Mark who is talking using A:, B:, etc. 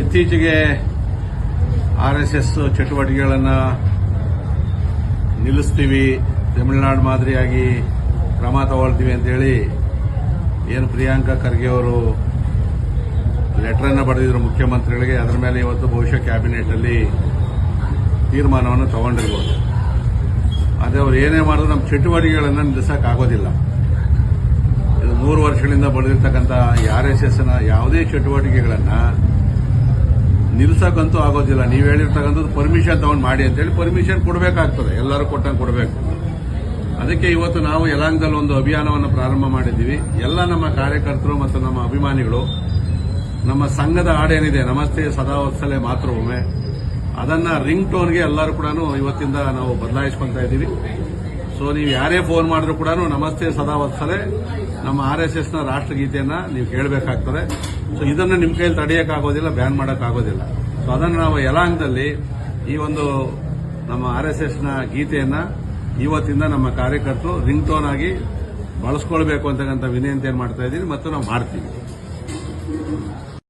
A: ಇತ್ತೀಚೆಗೆ RSS ಚಟುವಟಿಕೆಗಳನ್ನು ನಿಲ್ಲಿಸ್ತೀವಿ, ತಮಿಳುನಾಡು ಮಾದರಿಯಾಗಿ ಕ್ರಮ ತಗೊಳ್ತೀವಿ ಅಂತೇಳಿ ಏನು ಪ್ರಿಯಾಂಕಾ ಖರ್ಗೆ ಅವರು ಲೆಟರನ್ನು ಬರೆದಿದ್ರು ಮುಖ್ಯಮಂತ್ರಿಗಳಿಗೆ. ಅದರ ಮೇಲೆ ಇವತ್ತು ಬಹುಶಃ ಕ್ಯಾಬಿನೆಟ್ ಅಲ್ಲಿ ತೀರ್ಮಾನವನ್ನು ತಗೊಂಡಿರ್ಬೋದು. ಆದರೆ ಅವರು ಏನೇ ಮಾಡಿದ್ರು ನಮ್ಮ ಚಟುವಟಿಕೆಗಳನ್ನು ನಿಲ್ಲಿಸಕ್ಕಾಗೋದಿಲ್ಲ. ಇದು 3 ವರ್ಷಗಳಿಂದ ಬೆಳೆದಿರ್ತಕ್ಕಂಥ RSSನ ಯಾವುದೇ ಚಟುವಟಿಕೆಗಳನ್ನು ನಿಲ್ಲಿಸಕ್ಕಂತೂ ಆಗೋದಿಲ್ಲ. ನೀವು ಹೇಳಿರ್ತಕ್ಕಂಥದ್ದು ಪರ್ಮಿಷನ್ ತಗೊಂಡು ಮಾಡಿ ಅಂತೇಳಿ ಪರ್ಮಿಷನ್ ಕೊಡಬೇಕಾಗ್ತದೆ, ಎಲ್ಲರೂ ಕೊಟ್ಟಂಗೆ ಕೊಡಬೇಕು. ಅದಕ್ಕೆ ಇವತ್ತು ನಾವು ಯಲಾಂಗದಲ್ಲಿ ಒಂದು ಅಭಿಯಾನವನ್ನು ಪ್ರಾರಂಭ ಮಾಡಿದ್ದೀವಿ. ಎಲ್ಲ ನಮ್ಮ ಕಾರ್ಯಕರ್ತರು ಮತ್ತು ನಮ್ಮ ಅಭಿಮಾನಿಗಳು ನಮ್ಮ ಸಂಘದ ಹಾಡೇನಿದೆ ನಮಸ್ತೆ ಸದಾ ವತ್ಸಲೆ ಮಾತೃಭೂಮಿ, ಅದನ್ನ ರಿಂಗ್ ಟೋನ್ಗೆ ಎಲ್ಲರೂ ಕೂಡ ಇವತ್ತಿಂದ ನಾವು ಬದಲಾಯಿಸ್ಕೊಂತಾ ಇದ್ದೀವಿ. ಸೊ ನೀವು ಯಾರೇ ಫೋನ್ ಮಾಡಿದ್ರು ಕೂಡ ನಮಸ್ತೆ ಸದಾ ವತ್ಸಲೆ ನಮ್ಮ RSSನ ರಾಷ್ಟ್ರಗೀತೆಯನ್ನ ನೀವು ಕೇಳಬೇಕಾಗ್ತದೆ. ಸೊ ಇದನ್ನು ನಿಮ್ಮ ಕೈಯಲ್ಲಿ ತಡೆಯೋಕ್ಕಾಗೋದಿಲ್ಲ, ಬ್ಯಾನ್ ಮಾಡೋಕ್ಕಾಗೋದಿಲ್ಲ. ಸೊ ಅದನ್ನು ನಾವು ಯಲಾಂಗದಲ್ಲಿ ಈ ಒಂದು ನಮ್ಮ RSSನ ಗೀತೆಯನ್ನ ಇವತ್ತಿಂದ ನಮ್ಮ ಕಾರ್ಯಕರ್ತರು ರಿಂಗ್ ಟೋನ್ ಆಗಿ ಬಳಸ್ಕೊಳ್ಬೇಕು ಅಂತಕ್ಕಂಥ ವಿನಂತಿಯನ್ನು ಮಾಡ್ತಾ ಇದ್ದೀವಿ ಮತ್ತು ನಾವು ಮಾಡ್ತೀವಿ.